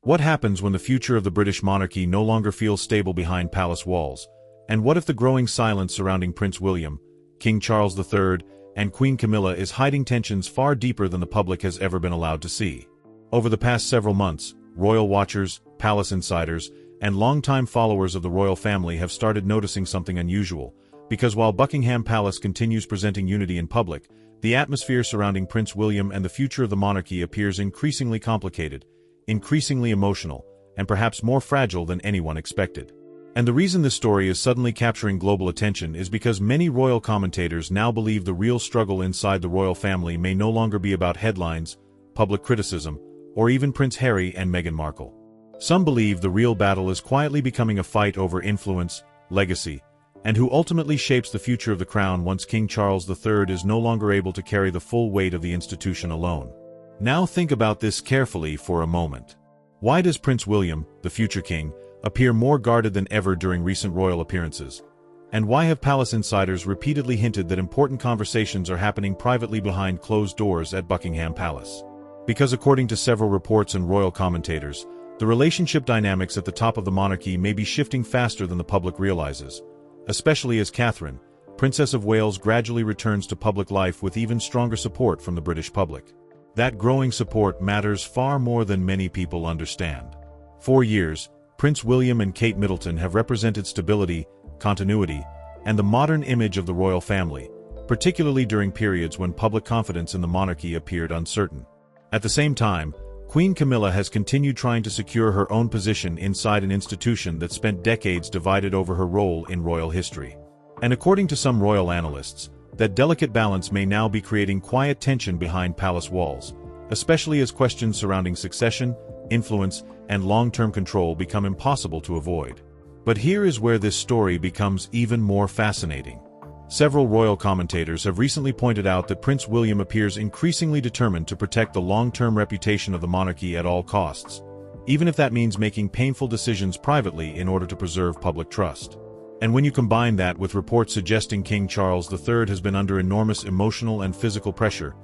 What happens when the future of the British monarchy no longer feels stable behind palace walls? And what if the growing silence surrounding Prince William, King Charles III, and Queen Camilla is hiding tensions far deeper than the public has ever been allowed to see? Over the past several months, royal watchers, palace insiders, and longtime followers of the royal family have started noticing something unusual, because while Buckingham Palace continues presenting unity in public, the atmosphere surrounding Prince William and the future of the monarchy appears increasingly complicated, increasingly emotional, and perhaps more fragile than anyone expected. And the reason this story is suddenly capturing global attention is because many royal commentators now believe the real struggle inside the royal family may no longer be about headlines, public criticism, or even Prince Harry and Meghan Markle. Some believe the real battle is quietly becoming a fight over influence, legacy, and who ultimately shapes the future of the crown once King Charles III is no longer able to carry the full weight of the institution alone. Now think about this carefully for a moment. Why does Prince William, the future king, appear more guarded than ever during recent royal appearances? And why have palace insiders repeatedly hinted that important conversations are happening privately behind closed doors at Buckingham Palace? Because according to several reports and royal commentators, the relationship dynamics at the top of the monarchy may be shifting faster than the public realizes, especially as Catherine, Princess of Wales, gradually returns to public life with even stronger support from the British public. That growing support matters far more than many people understand. For years, Prince William and Kate Middleton have represented stability, continuity, and the modern image of the royal family, particularly during periods when public confidence in the monarchy appeared uncertain. At the same time, Queen Camilla has continued trying to secure her own position inside an institution that spent decades divided over her role in royal history. And according to some royal analysts, that delicate balance may now be creating quiet tension behind palace walls, especially as questions surrounding succession, influence, and long-term control become impossible to avoid. But here is where this story becomes even more fascinating. Several royal commentators have recently pointed out that Prince William appears increasingly determined to protect the long-term reputation of the monarchy at all costs, even if that means making painful decisions privately in order to preserve public trust. And when you combine that with reports suggesting King Charles III has been under enormous emotional and physical pressure,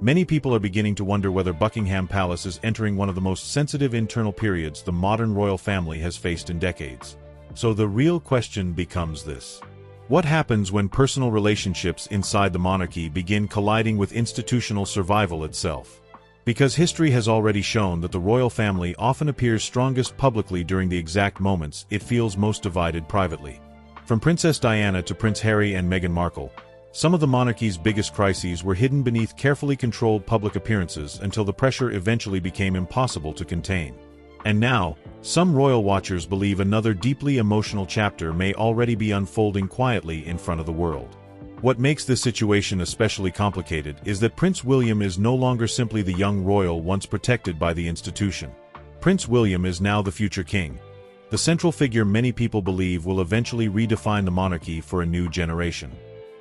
many people are beginning to wonder whether Buckingham Palace is entering one of the most sensitive internal periods the modern royal family has faced in decades. So the real question becomes this: what happens when personal relationships inside the monarchy begin colliding with institutional survival itself? Because history has already shown that the royal family often appears strongest publicly during the exact moments it feels most divided privately. From Princess Diana to Prince Harry and Meghan Markle, some of the monarchy's biggest crises were hidden beneath carefully controlled public appearances until the pressure eventually became impossible to contain. And now, some royal watchers believe another deeply emotional chapter may already be unfolding quietly in front of the world. What makes this situation especially complicated is that Prince William is no longer simply the young royal once protected by the institution. Prince William is now the future king, the central figure many people believe will eventually redefine the monarchy for a new generation.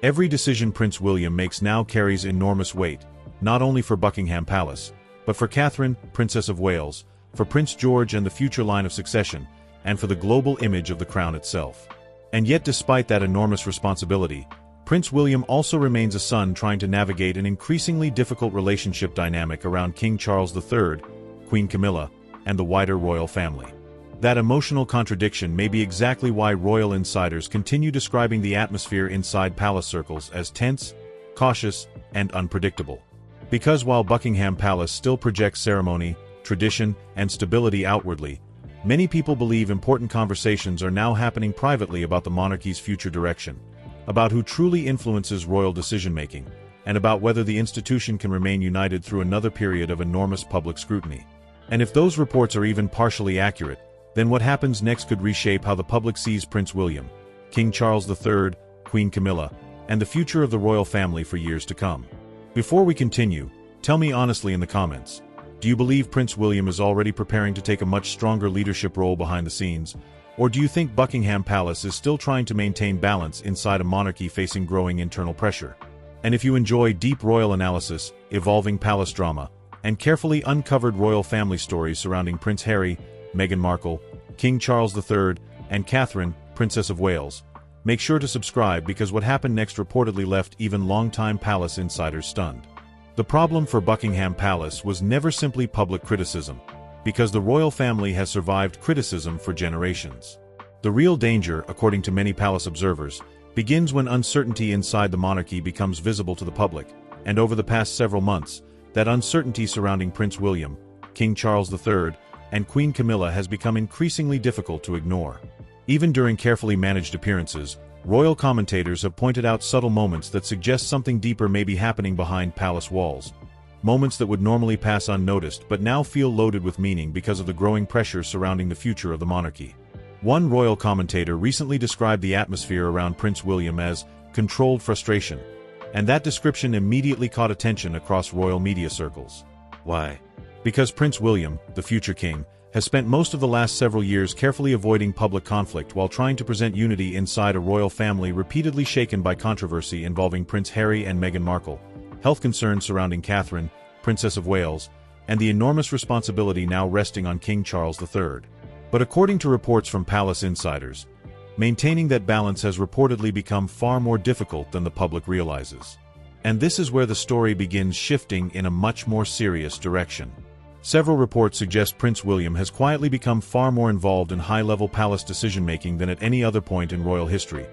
Every decision Prince William makes now carries enormous weight, not only for Buckingham Palace, but for Catherine, Princess of Wales, for Prince George and the future line of succession, and for the global image of the crown itself. And yet, despite that enormous responsibility, Prince William also remains a son trying to navigate an increasingly difficult relationship dynamic around King Charles III, Queen Camilla, and the wider royal family. That emotional contradiction may be exactly why royal insiders continue describing the atmosphere inside palace circles as tense, cautious, and unpredictable. Because while Buckingham Palace still projects ceremony, tradition, and stability outwardly, many people believe important conversations are now happening privately about the monarchy's future direction, about who truly influences royal decision-making, and about whether the institution can remain united through another period of enormous public scrutiny. And if those reports are even partially accurate, then what happens next could reshape how the public sees Prince William, King Charles III, Queen Camilla, and the future of the royal family for years to come. Before we continue, tell me honestly in the comments, do you believe Prince William is already preparing to take a much stronger leadership role behind the scenes, or do you think Buckingham Palace is still trying to maintain balance inside a monarchy facing growing internal pressure? And if you enjoy deep royal analysis, evolving palace drama, and carefully uncovered royal family stories surrounding Prince Harry, Meghan Markle, King Charles III, and Catherine, Princess of Wales, make sure to subscribe because what happened next reportedly left even longtime palace insiders stunned. The problem for Buckingham Palace was never simply public criticism. because the royal family has survived criticism for generations. The real danger, according to many palace observers, begins when uncertainty inside the monarchy becomes visible to the public, and over the past several months, that uncertainty surrounding Prince William, King Charles III, and Queen Camilla has become increasingly difficult to ignore. Even during carefully managed appearances, royal commentators have pointed out subtle moments that suggest something deeper may be happening behind palace walls. Moments that would normally pass unnoticed but now feel loaded with meaning because of the growing pressure surrounding the future of the monarchy. One royal commentator recently described the atmosphere around Prince William as controlled frustration, and that description immediately caught attention across royal media circles. Why? Because Prince William, the future king, has spent most of the last several years carefully avoiding public conflict while trying to present unity inside a royal family repeatedly shaken by controversy involving Prince Harry and Meghan Markle, health concerns surrounding Catherine, Princess of Wales, and the enormous responsibility now resting on King Charles III. But according to reports from palace insiders, maintaining that balance has reportedly become far more difficult than the public realizes. And this is where the story begins shifting in a much more serious direction. Several reports suggest Prince William has quietly become far more involved in high-level palace decision-making than at any other point in royal history,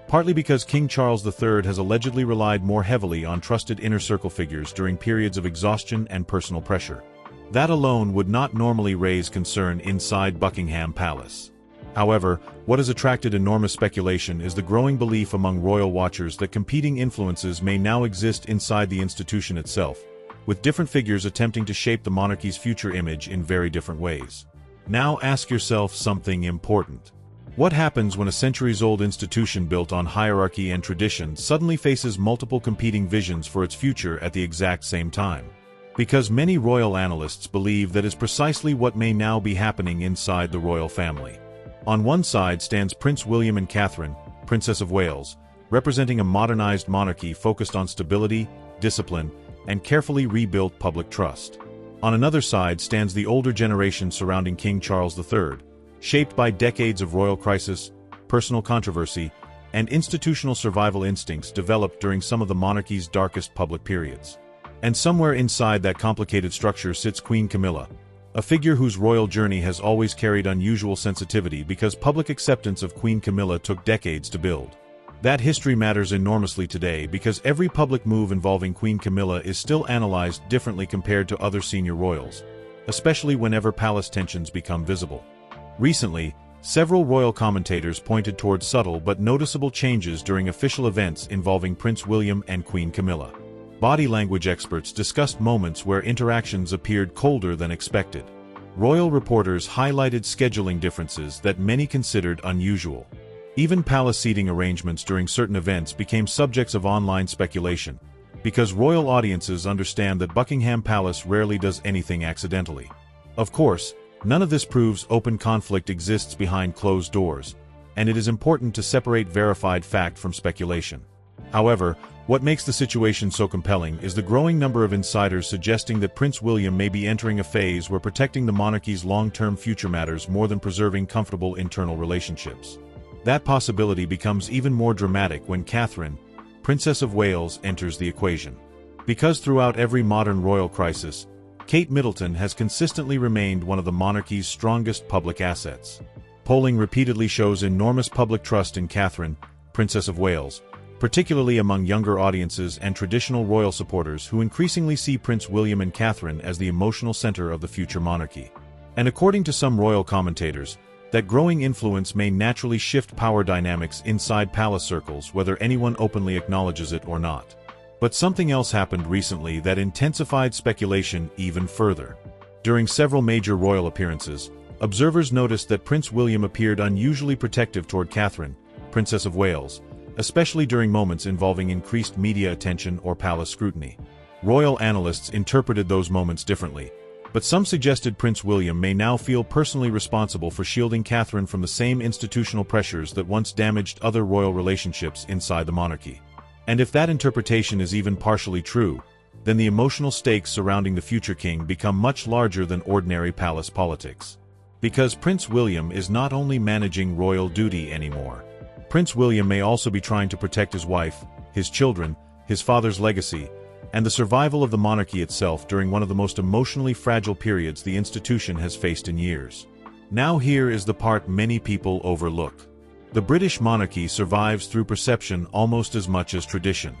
partly because King Charles III has allegedly relied more heavily on trusted inner-circle figures during periods of exhaustion and personal pressure. That alone would not normally raise concern inside Buckingham Palace. However, what has attracted enormous speculation is the growing belief among royal watchers that competing influences may now exist inside the institution itself, with different figures attempting to shape the monarchy's future image in very different ways. Now ask yourself something important. What happens when a centuries-old institution built on hierarchy and tradition suddenly faces multiple competing visions for its future at the exact same time? Because many royal analysts believe that is precisely what may now be happening inside the royal family. On one side stands Prince William and Catherine, Princess of Wales, representing a modernized monarchy focused on stability, discipline, and carefully rebuilt public trust. On another side stands the older generation surrounding King Charles III, shaped by decades of royal crisis, personal controversy, and institutional survival instincts developed during some of the monarchy's darkest public periods. And somewhere inside that complicated structure sits Queen Camilla, a figure whose royal journey has always carried unusual sensitivity because public acceptance of Queen Camilla took decades to build. That history matters enormously today because every public move involving Queen Camilla is still analyzed differently compared to other senior royals, especially whenever palace tensions become visible. Recently, several royal commentators pointed towards subtle but noticeable changes during official events involving Prince William and Queen Camilla. Body language experts discussed moments where interactions appeared colder than expected. Royal reporters highlighted scheduling differences that many considered unusual. Even palace seating arrangements during certain events became subjects of online speculation, because royal audiences understand that Buckingham Palace rarely does anything accidentally. Of course, none of this proves open conflict exists behind closed doors, and it is important to separate verified fact from speculation. However, what makes the situation so compelling is the growing number of insiders suggesting that Prince William may be entering a phase where protecting the monarchy's long-term future matters more than preserving comfortable internal relationships. That possibility becomes even more dramatic when Catherine, Princess of Wales, enters the equation. Because throughout every modern royal crisis, Kate Middleton has consistently remained one of the monarchy's strongest public assets. Polling repeatedly shows enormous public trust in Catherine, Princess of Wales, particularly among younger audiences and traditional royal supporters who increasingly see Prince William and Catherine as the emotional center of the future monarchy. And according to some royal commentators, that growing influence may naturally shift power dynamics inside palace circles whether anyone openly acknowledges it or not. But something else happened recently that intensified speculation even further. During several major royal appearances, observers noticed that Prince William appeared unusually protective toward Catherine, Princess of Wales, especially during moments involving increased media attention or palace scrutiny. Royal analysts interpreted those moments differently, but some suggested Prince William may now feel personally responsible for shielding Catherine from the same institutional pressures that once damaged other royal relationships inside the monarchy. And if that interpretation is even partially true, then the emotional stakes surrounding the future king become much larger than ordinary palace politics. Because Prince William is not only managing royal duty anymore. Prince William may also be trying to protect his wife, his children, his father's legacy, and the survival of the monarchy itself during one of the most emotionally fragile periods the institution has faced in years. Now here is the part many people overlook. The British monarchy survives through perception almost as much as tradition.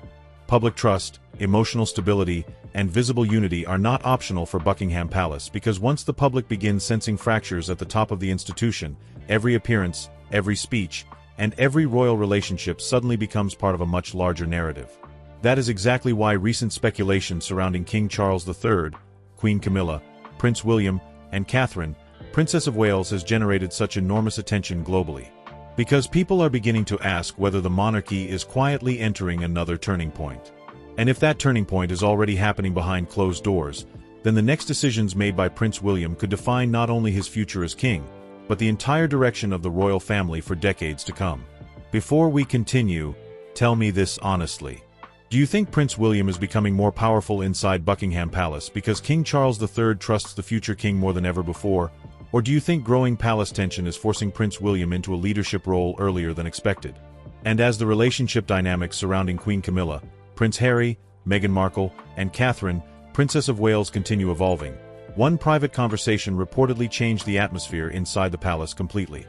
Public trust, emotional stability, and visible unity are not optional for Buckingham Palace because once the public begins sensing fractures at the top of the institution, every appearance, every speech, and every royal relationship suddenly becomes part of a much larger narrative. That is exactly why recent speculation surrounding King Charles III, Queen Camilla, Prince William, and Catherine, Princess of Wales has generated such enormous attention globally. Because people are beginning to ask whether the monarchy is quietly entering another turning point. And if that turning point is already happening behind closed doors, then the next decisions made by Prince William could define not only his future as king, but the entire direction of the royal family for decades to come. Before we continue, tell me this honestly. Do you think Prince William is becoming more powerful inside Buckingham Palace because King Charles III trusts the future king more than ever before? Or do you think growing palace tension is forcing Prince William into a leadership role earlier than expected? And as the relationship dynamics surrounding Queen Camilla, Prince Harry, Meghan Markle, and Catherine, Princess of Wales continue evolving, one private conversation reportedly changed the atmosphere inside the palace completely.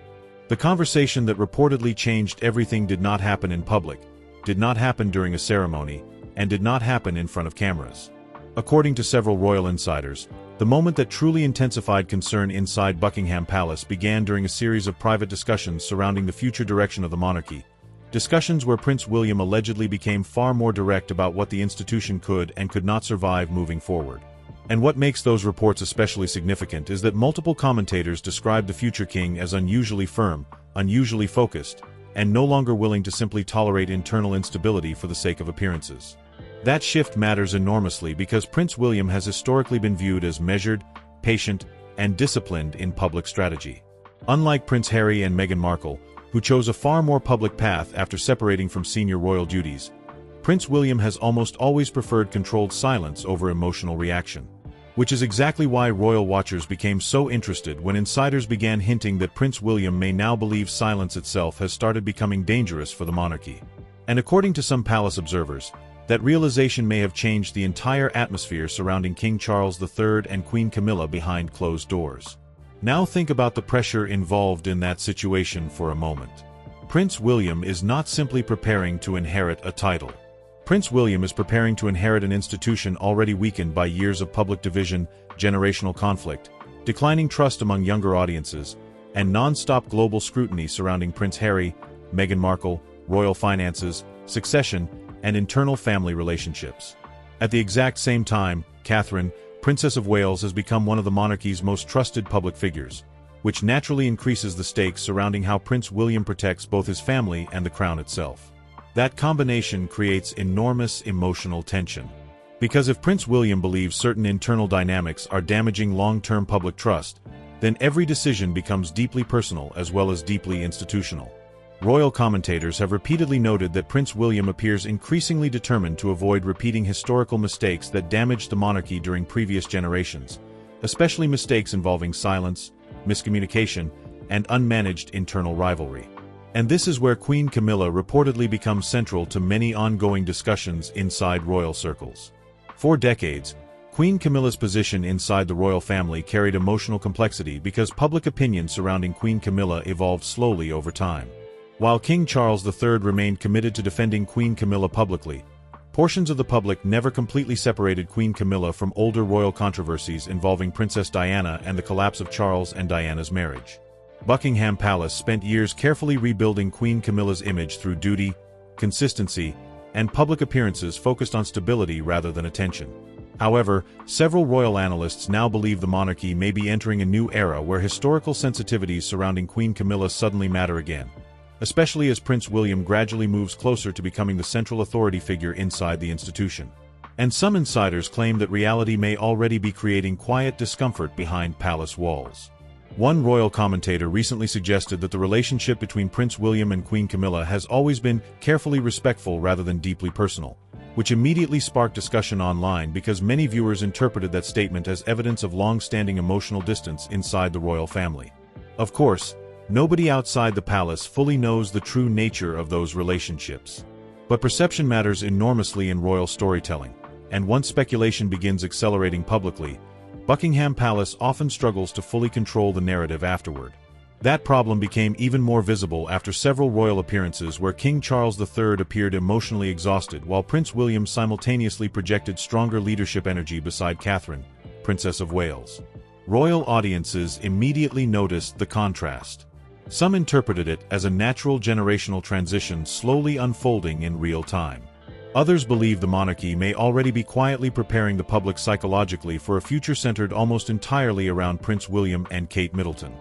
The conversation that reportedly changed everything did not happen in public, did not happen during a ceremony, and did not happen in front of cameras. According to several royal insiders, the moment that truly intensified concern inside Buckingham Palace began during a series of private discussions surrounding the future direction of the monarchy. Discussions where Prince William allegedly became far more direct about what the institution could and could not survive moving forward. And what makes those reports especially significant is that multiple commentators described the future king as unusually firm, unusually focused, and no longer willing to simply tolerate internal instability for the sake of appearances. That shift matters enormously because Prince William has historically been viewed as measured, patient, and disciplined in public strategy. Unlike Prince Harry and Meghan Markle, who chose a far more public path after separating from senior royal duties, Prince William has almost always preferred controlled silence over emotional reaction. Which is exactly why royal watchers became so interested when insiders began hinting that Prince William may now believe silence itself has started becoming dangerous for the monarchy. And according to some palace observers, that realization may have changed the entire atmosphere surrounding King Charles III and Queen Camilla behind closed doors. Now think about the pressure involved in that situation for a moment. Prince William is not simply preparing to inherit a title. Prince William is preparing to inherit an institution already weakened by years of public division, generational conflict, declining trust among younger audiences, and non-stop global scrutiny surrounding Prince Harry, Meghan Markle, royal finances, succession, and internal family relationships. At the exact same time, Catherine, Princess of Wales, has become one of the monarchy's most trusted public figures, which naturally increases the stakes surrounding how Prince William protects both his family and the crown itself. That combination creates enormous emotional tension. Because if Prince William believes certain internal dynamics are damaging long-term public trust, then every decision becomes deeply personal as well as deeply institutional. Royal commentators have repeatedly noted that Prince William appears increasingly determined to avoid repeating historical mistakes that damaged the monarchy during previous generations, especially mistakes involving silence, miscommunication, and unmanaged internal rivalry. And this is where Queen Camilla reportedly becomes central to many ongoing discussions inside royal circles. For decades, Queen Camilla's position inside the royal family carried emotional complexity because public opinion surrounding Queen Camilla evolved slowly over time. While King Charles III remained committed to defending Queen Camilla publicly, portions of the public never completely separated Queen Camilla from older royal controversies involving Princess Diana and the collapse of Charles and Diana's marriage. Buckingham Palace spent years carefully rebuilding Queen Camilla's image through duty, consistency, and public appearances focused on stability rather than attention. However, several royal analysts now believe the monarchy may be entering a new era where historical sensitivities surrounding Queen Camilla suddenly matter again, especially as Prince William gradually moves closer to becoming the central authority figure inside the institution. And some insiders claim that reality may already be creating quiet discomfort behind palace walls. One royal commentator recently suggested that the relationship between Prince William and Queen Camilla has always been carefully respectful rather than deeply personal, which immediately sparked discussion online because many viewers interpreted that statement as evidence of long-standing emotional distance inside the royal family. Of course, nobody outside the palace fully knows the true nature of those relationships. But perception matters enormously in royal storytelling, and once speculation begins accelerating publicly, Buckingham Palace often struggles to fully control the narrative afterward. That problem became even more visible after several royal appearances where King Charles III appeared emotionally exhausted while Prince William simultaneously projected stronger leadership energy beside Catherine, Princess of Wales. Royal audiences immediately noticed the contrast. Some interpreted it as a natural generational transition slowly unfolding in real time. Others believe the monarchy may already be quietly preparing the public psychologically for a future centered almost entirely around Prince William and Kate Middleton.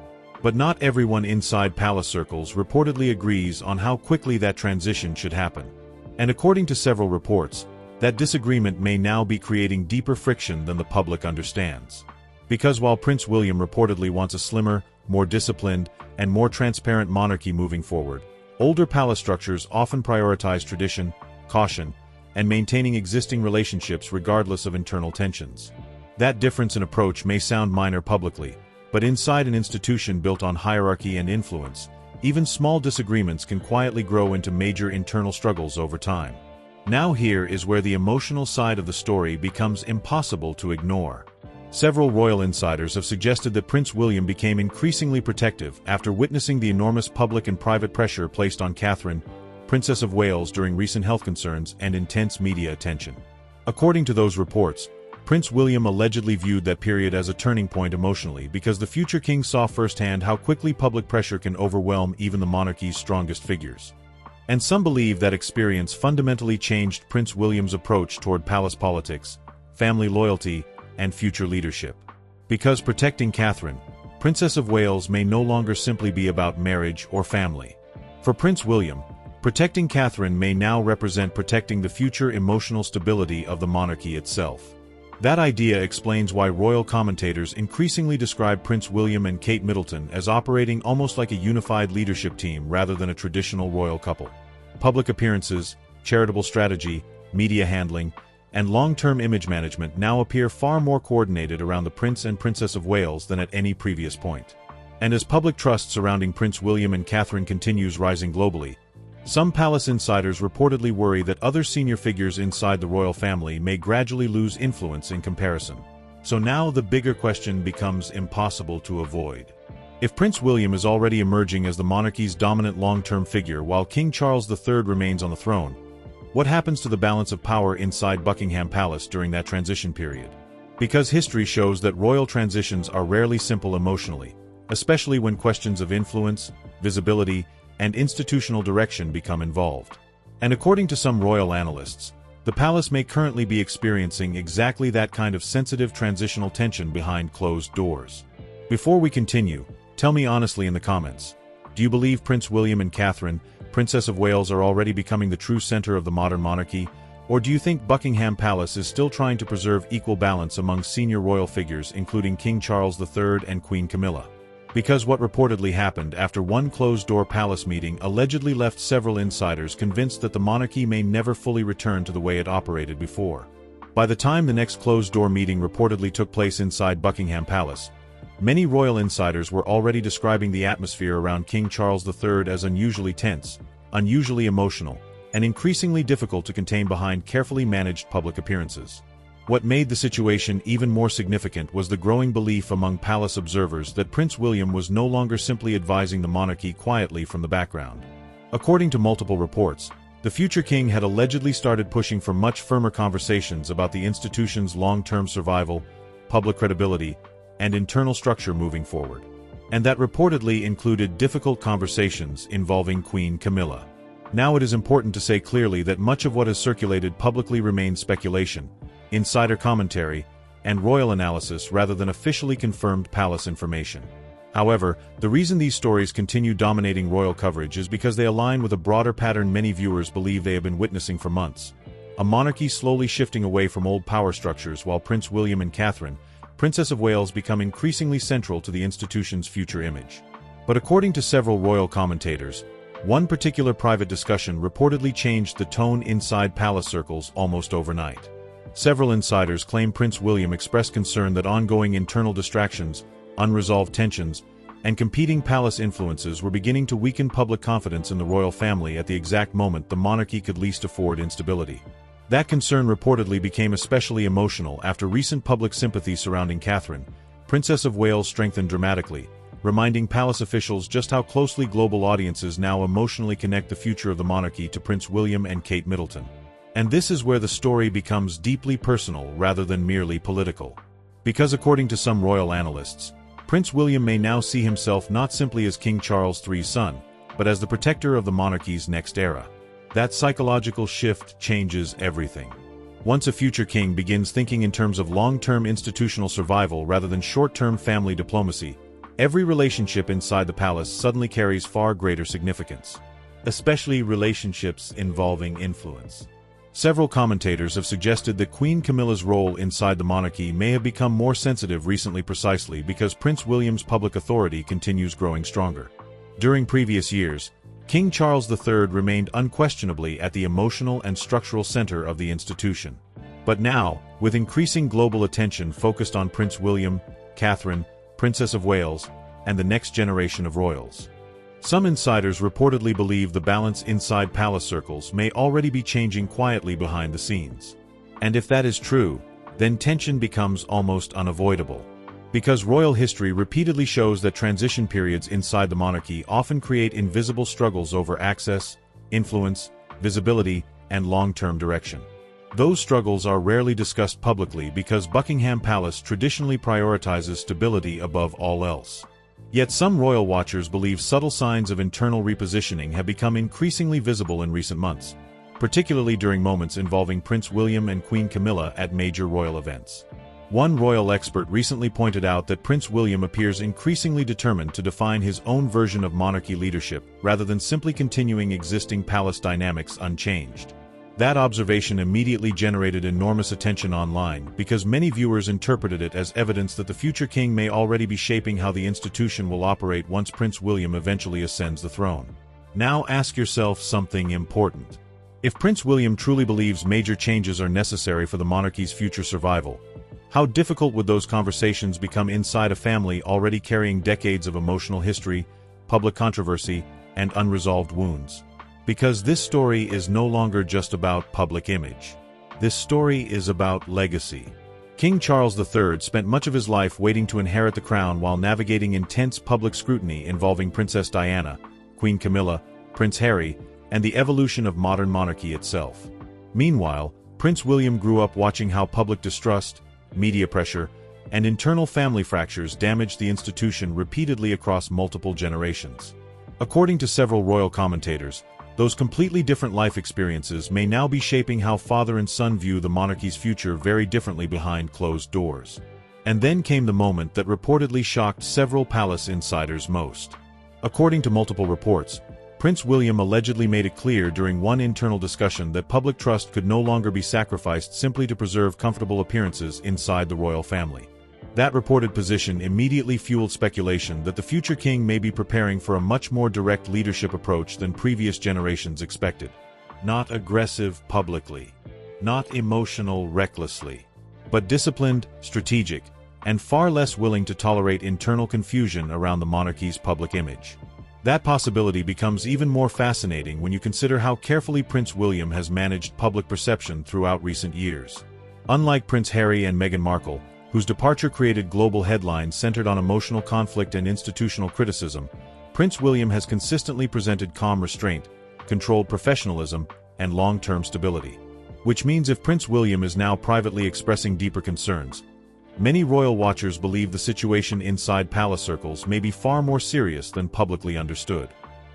But not everyone inside palace circles reportedly agrees on how quickly that transition should happen. And according to several reports, that disagreement may now be creating deeper friction than the public understands. Because while Prince William reportedly wants a slimmer, more disciplined, and more transparent monarchy moving forward, older palace structures often prioritize tradition, caution, and maintaining existing relationships regardless of internal tensions. That difference in approach may sound minor publicly, but inside an institution built on hierarchy and influence, even small disagreements can quietly grow into major internal struggles over time. Now here is where the emotional side of the story becomes impossible to ignore. Several royal insiders have suggested that Prince William became increasingly protective after witnessing the enormous public and private pressure placed on Catherine, Princess of Wales during recent health concerns and intense media attention. According to those reports, Prince William allegedly viewed that period as a turning point emotionally because the future king saw firsthand how quickly public pressure can overwhelm even the monarchy's strongest figures. And some believe that experience fundamentally changed Prince William's approach toward palace politics, family loyalty, and future leadership. Because protecting Catherine, Princess of Wales may no longer simply be about marriage or family. For Prince William, protecting Catherine may now represent protecting the future emotional stability of the monarchy itself. That idea explains why royal commentators increasingly describe Prince William and Kate Middleton as operating almost like a unified leadership team rather than a traditional royal couple. Public appearances, charitable strategy, media handling, and long-term image management now appear far more coordinated around the Prince and Princess of Wales than at any previous point. And as public trust surrounding Prince William and Catherine continues rising globally, some palace insiders reportedly worry that other senior figures inside the royal family may gradually lose influence in comparison. So now the bigger question becomes impossible to avoid. If Prince William is already emerging as the monarchy's dominant long-term figure while King Charles III remains on the throne, what happens to the balance of power inside Buckingham Palace during that transition period? Because history shows that royal transitions are rarely simple emotionally, especially when questions of influence, visibility, and institutional direction become involved. And according to some royal analysts, the palace may currently be experiencing exactly that kind of sensitive transitional tension behind closed doors. Before we continue, tell me honestly in the comments, do you believe Prince William and Catherine, Princess of Wales are already becoming the true center of the modern monarchy, or do you think Buckingham Palace is still trying to preserve equal balance among senior royal figures including King Charles III and Queen Camilla? Because what reportedly happened after one closed-door palace meeting allegedly left several insiders convinced that the monarchy may never fully return to the way it operated before. By the time the next closed-door meeting reportedly took place inside Buckingham Palace, many royal insiders were already describing the atmosphere around King Charles III as unusually tense, unusually emotional, and increasingly difficult to contain behind carefully managed public appearances. What made the situation even more significant was the growing belief among palace observers that Prince William was no longer simply advising the monarchy quietly from the background. According to multiple reports, the future king had allegedly started pushing for much firmer conversations about the institution's long-term survival, public credibility, and internal structure moving forward. And that reportedly included difficult conversations involving Queen Camilla. Now it is important to say clearly that much of what has circulated publicly remains speculation, insider commentary, and royal analysis rather than officially confirmed palace information. However, the reason these stories continue dominating royal coverage is because they align with a broader pattern many viewers believe they have been witnessing for months. A monarchy slowly shifting away from old power structures while Prince William and Catherine, Princess of Wales, become increasingly central to the institution's future image. But according to several royal commentators, one particular private discussion reportedly changed the tone inside palace circles almost overnight. Several insiders claim Prince William expressed concern that ongoing internal distractions, unresolved tensions, and competing palace influences were beginning to weaken public confidence in the royal family at the exact moment the monarchy could least afford instability. That concern reportedly became especially emotional after recent public sympathy surrounding Catherine, Princess of Wales, strengthened dramatically, reminding palace officials just how closely global audiences now emotionally connect the future of the monarchy to Prince William and Kate Middleton. And this is where the story becomes deeply personal rather than merely political. Because according to some royal analysts, Prince William may now see himself not simply as King Charles III's son, but as the protector of the monarchy's next era. That psychological shift changes everything. Once a future king begins thinking in terms of long-term institutional survival rather than short-term family diplomacy, every relationship inside the palace suddenly carries far greater significance, especially relationships involving influence. Several commentators have suggested that Queen Camilla's role inside the monarchy may have become more sensitive recently precisely because Prince William's public authority continues growing stronger. During previous years, King Charles III remained unquestionably at the emotional and structural center of the institution. But now, with increasing global attention focused on Prince William, Catherine, Princess of Wales, and the next generation of royals, some insiders reportedly believe the balance inside palace circles may already be changing quietly behind the scenes. And if that is true, then tension becomes almost unavoidable. Because royal history repeatedly shows that transition periods inside the monarchy often create invisible struggles over access, influence, visibility, and long-term direction. Those struggles are rarely discussed publicly because Buckingham Palace traditionally prioritizes stability above all else. Yet some royal watchers believe subtle signs of internal repositioning have become increasingly visible in recent months, particularly during moments involving Prince William and Queen Camilla at major royal events. One royal expert recently pointed out that Prince William appears increasingly determined to define his own version of monarchy leadership rather than simply continuing existing palace dynamics unchanged. That observation immediately generated enormous attention online because many viewers interpreted it as evidence that the future king may already be shaping how the institution will operate once Prince William eventually ascends the throne. Now ask yourself something important. If Prince William truly believes major changes are necessary for the monarchy's future survival, how difficult would those conversations become inside a family already carrying decades of emotional history, public controversy, and unresolved wounds? Because this story is no longer just about public image. This story is about legacy. King Charles III spent much of his life waiting to inherit the crown while navigating intense public scrutiny involving Princess Diana, Queen Camilla, Prince Harry, and the evolution of modern monarchy itself. Meanwhile, Prince William grew up watching how public distrust, media pressure, and internal family fractures damaged the institution repeatedly across multiple generations. According to several royal commentators, those completely different life experiences may now be shaping how father and son view the monarchy's future very differently behind closed doors. And then came the moment that reportedly shocked several palace insiders most. According to multiple reports, Prince William allegedly made it clear during one internal discussion that public trust could no longer be sacrificed simply to preserve comfortable appearances inside the royal family. That reported position immediately fueled speculation that the future king may be preparing for a much more direct leadership approach than previous generations expected. Not aggressive publicly, not emotional recklessly, but disciplined, strategic, and far less willing to tolerate internal confusion around the monarchy's public image. That possibility becomes even more fascinating when you consider how carefully Prince William has managed public perception throughout recent years. Unlike Prince Harry and Meghan Markle, whose departure created global headlines centered on emotional conflict and institutional criticism, Prince William has consistently presented calm restraint, controlled professionalism, and long-term stability. Which means if Prince William is now privately expressing deeper concerns, many royal watchers believe the situation inside palace circles may be far more serious than publicly understood.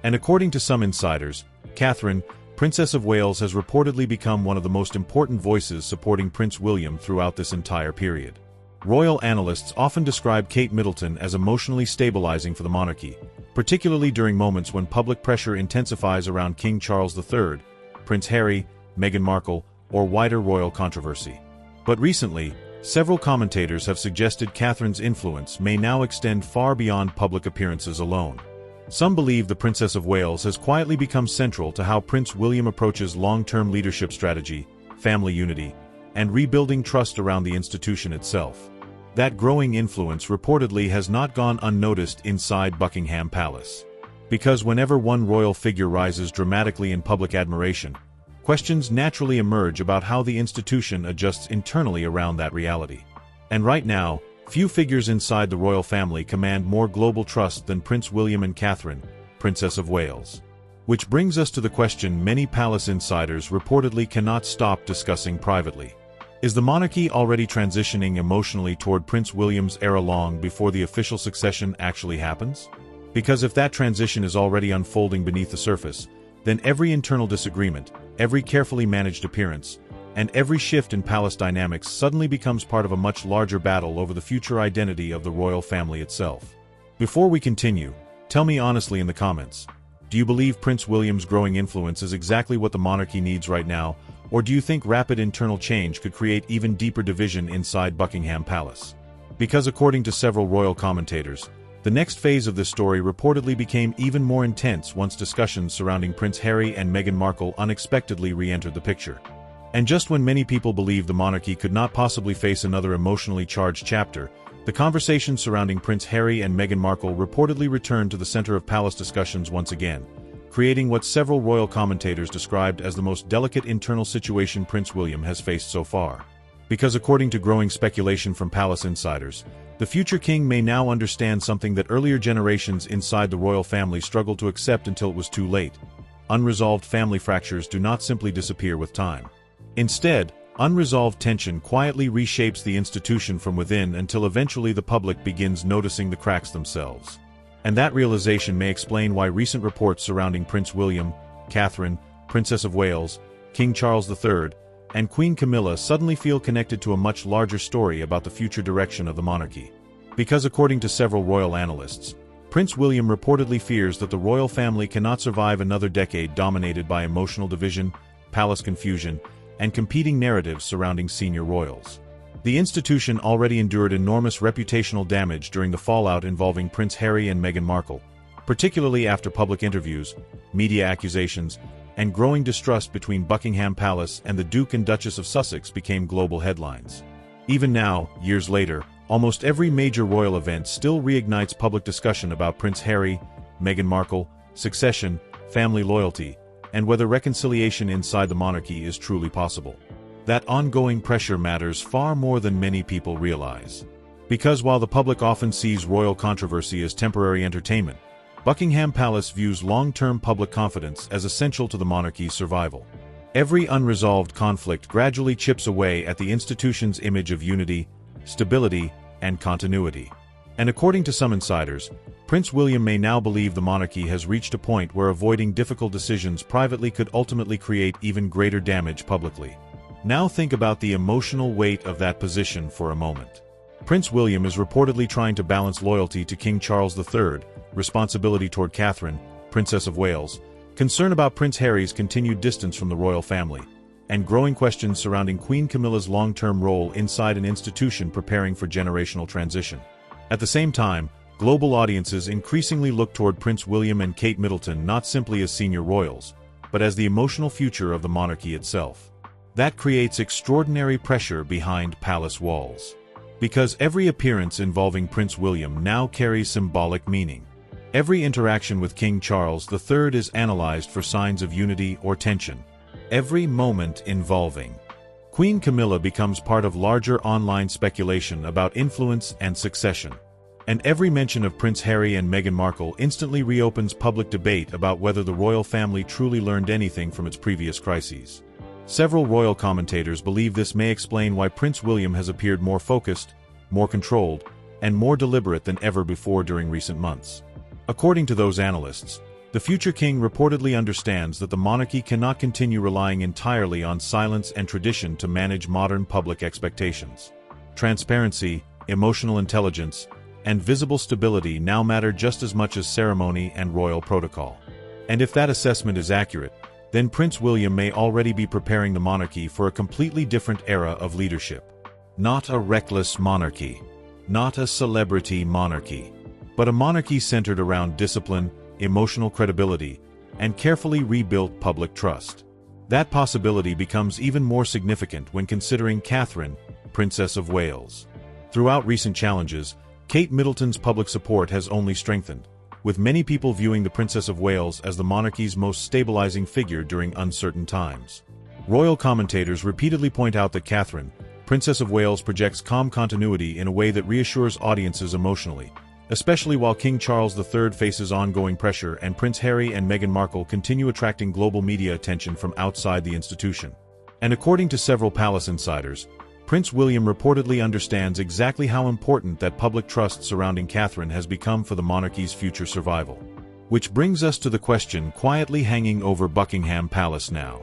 And according to some insiders, Catherine, Princess of Wales, has reportedly become one of the most important voices supporting Prince William throughout this entire period. Royal analysts often describe Kate Middleton as emotionally stabilizing for the monarchy, particularly during moments when public pressure intensifies around King Charles III, Prince Harry, Meghan Markle, or wider royal controversy. But recently, several commentators have suggested Catherine's influence may now extend far beyond public appearances alone. Some believe the Princess of Wales has quietly become central to how Prince William approaches long-term leadership strategy, family unity, and rebuilding trust around the institution itself. That growing influence reportedly has not gone unnoticed inside Buckingham Palace. Because whenever one royal figure rises dramatically in public admiration, questions naturally emerge about how the institution adjusts internally around that reality. And right now, few figures inside the royal family command more global trust than Prince William and Catherine, Princess of Wales. Which brings us to the question many palace insiders reportedly cannot stop discussing privately. Is the monarchy already transitioning emotionally toward Prince William's era long before the official succession actually happens? Because if that transition is already unfolding beneath the surface, then every internal disagreement, every carefully managed appearance, and every shift in palace dynamics suddenly becomes part of a much larger battle over the future identity of the royal family itself. Before we continue, tell me honestly in the comments, do you believe Prince William's growing influence is exactly what the monarchy needs right now, or do you think rapid internal change could create even deeper division inside Buckingham Palace? Because according to several royal commentators, the next phase of this story reportedly became even more intense once discussions surrounding Prince Harry and Meghan Markle unexpectedly re-entered the picture. And just when many people believed the monarchy could not possibly face another emotionally charged chapter, the conversation surrounding Prince Harry and Meghan Markle reportedly returned to the center of palace discussions once again, creating what several royal commentators described as the most delicate internal situation Prince William has faced so far. Because according to growing speculation from palace insiders, the future king may now understand something that earlier generations inside the royal family struggled to accept until it was too late. Unresolved family fractures do not simply disappear with time. Instead, unresolved tension quietly reshapes the institution from within until eventually the public begins noticing the cracks themselves. And that realization may explain why recent reports surrounding Prince William, Catherine, Princess of Wales, King Charles III, and Queen Camilla suddenly feel connected to a much larger story about the future direction of the monarchy. Because according to several royal analysts, Prince William reportedly fears that the royal family cannot survive another decade dominated by emotional division, palace confusion, and competing narratives surrounding senior royals. The institution already endured enormous reputational damage during the fallout involving Prince Harry and Meghan Markle, particularly after public interviews, media accusations, and growing distrust between Buckingham Palace and the Duke and Duchess of Sussex became global headlines. Even now, years later, almost every major royal event still reignites public discussion about Prince Harry, Meghan Markle, succession, family loyalty, and whether reconciliation inside the monarchy is truly possible. That ongoing pressure matters far more than many people realize. Because while the public often sees royal controversy as temporary entertainment, Buckingham Palace views long-term public confidence as essential to the monarchy's survival. Every unresolved conflict gradually chips away at the institution's image of unity, stability, and continuity. And according to some insiders, Prince William may now believe the monarchy has reached a point where avoiding difficult decisions privately could ultimately create even greater damage publicly. Now think about the emotional weight of that position for a moment. Prince William is reportedly trying to balance loyalty to King Charles III, responsibility toward Catherine, Princess of Wales, concern about Prince Harry's continued distance from the royal family, and growing questions surrounding Queen Camilla's long-term role inside an institution preparing for generational transition. At the same time, global audiences increasingly look toward Prince William and Kate Middleton not simply as senior royals, but as the emotional future of the monarchy itself. That creates extraordinary pressure behind palace walls. Because every appearance involving Prince William now carries symbolic meaning. Every interaction with King Charles III is analyzed for signs of unity or tension. Every moment involving Queen Camilla becomes part of larger online speculation about influence and succession. And every mention of Prince Harry and Meghan Markle instantly reopens public debate about whether the royal family truly learned anything from its previous crises. Several royal commentators believe this may explain why Prince William has appeared more focused, more controlled, and more deliberate than ever before during recent months. According to those analysts, the future king reportedly understands that the monarchy cannot continue relying entirely on silence and tradition to manage modern public expectations. Transparency, emotional intelligence, and visible stability now matter just as much as ceremony and royal protocol. And if that assessment is accurate, then Prince William may already be preparing the monarchy for a completely different era of leadership. Not a reckless monarchy, not a celebrity monarchy, but a monarchy centered around discipline, emotional credibility, and carefully rebuilt public trust. That possibility becomes even more significant when considering Catherine, Princess of Wales. Throughout recent challenges, Kate Middleton's public support has only strengthened, with many people viewing the Princess of Wales as the monarchy's most stabilizing figure during uncertain times. Royal commentators repeatedly point out that Catherine, Princess of Wales, projects calm continuity in a way that reassures audiences emotionally, especially while King Charles III faces ongoing pressure and Prince Harry and Meghan Markle continue attracting global media attention from outside the institution. And according to several palace insiders, Prince William reportedly understands exactly how important that public trust surrounding Catherine has become for the monarchy's future survival. Which brings us to the question quietly hanging over Buckingham Palace now.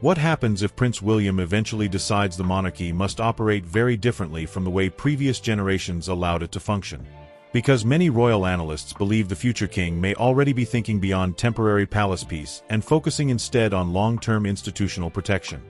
What happens if Prince William eventually decides the monarchy must operate very differently from the way previous generations allowed it to function? Because many royal analysts believe the future king may already be thinking beyond temporary palace peace and focusing instead on long-term institutional protection.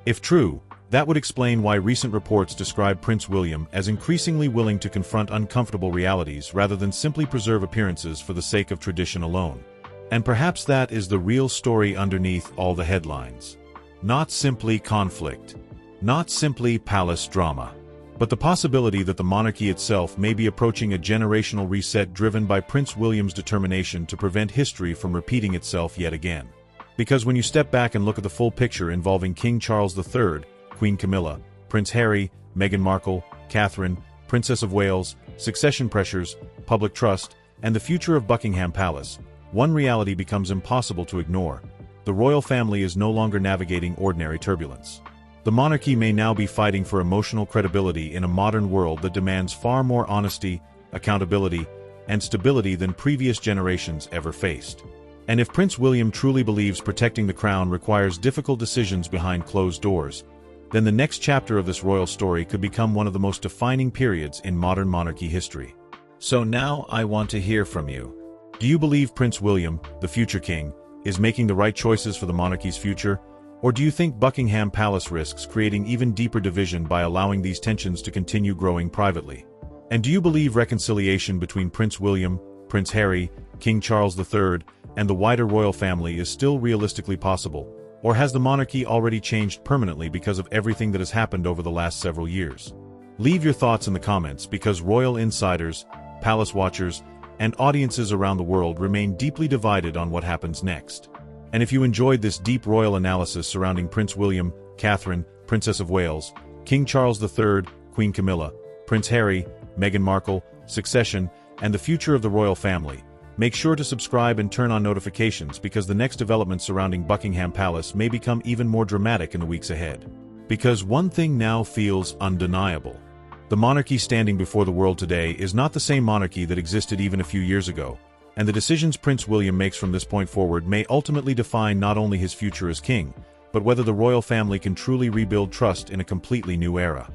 If true, that would explain why recent reports describe Prince William as increasingly willing to confront uncomfortable realities rather than simply preserve appearances for the sake of tradition alone. And perhaps that is the real story underneath all the headlines. Not simply conflict, not simply palace drama, but the possibility that the monarchy itself may be approaching a generational reset driven by Prince William's determination to prevent history from repeating itself yet again. Because when you step back and look at the full picture involving King Charles III, Queen Camilla, Prince Harry, Meghan Markle, Catherine, Princess of Wales, succession pressures, public trust, and the future of Buckingham Palace, one reality becomes impossible to ignore. The royal family is no longer navigating ordinary turbulence. The monarchy may now be fighting for emotional credibility in a modern world that demands far more honesty, accountability, and stability than previous generations ever faced. And if Prince William truly believes protecting the crown requires difficult decisions behind closed doors, then the next chapter of this royal story could become one of the most defining periods in modern monarchy history. So now I want to hear from you. Do you believe Prince William, the future king, is making the right choices for the monarchy's future? Or do you think Buckingham Palace risks creating even deeper division by allowing these tensions to continue growing privately? And do you believe reconciliation between Prince William, Prince Harry, King Charles III, and the wider royal family is still realistically possible? Or has the monarchy already changed permanently because of everything that has happened over the last several years? Leave your thoughts in the comments because royal insiders, palace watchers, and audiences around the world remain deeply divided on what happens next. And if you enjoyed this deep royal analysis surrounding Prince William, Catherine, Princess of Wales, King Charles III, Queen Camilla, Prince Harry, Meghan Markle, succession, and the future of the royal family, make sure to subscribe and turn on notifications because the next developments surrounding Buckingham Palace may become even more dramatic in the weeks ahead. Because one thing now feels undeniable. The monarchy standing before the world today is not the same monarchy that existed even a few years ago, and the decisions Prince William makes from this point forward may ultimately define not only his future as king, but whether the royal family can truly rebuild trust in a completely new era.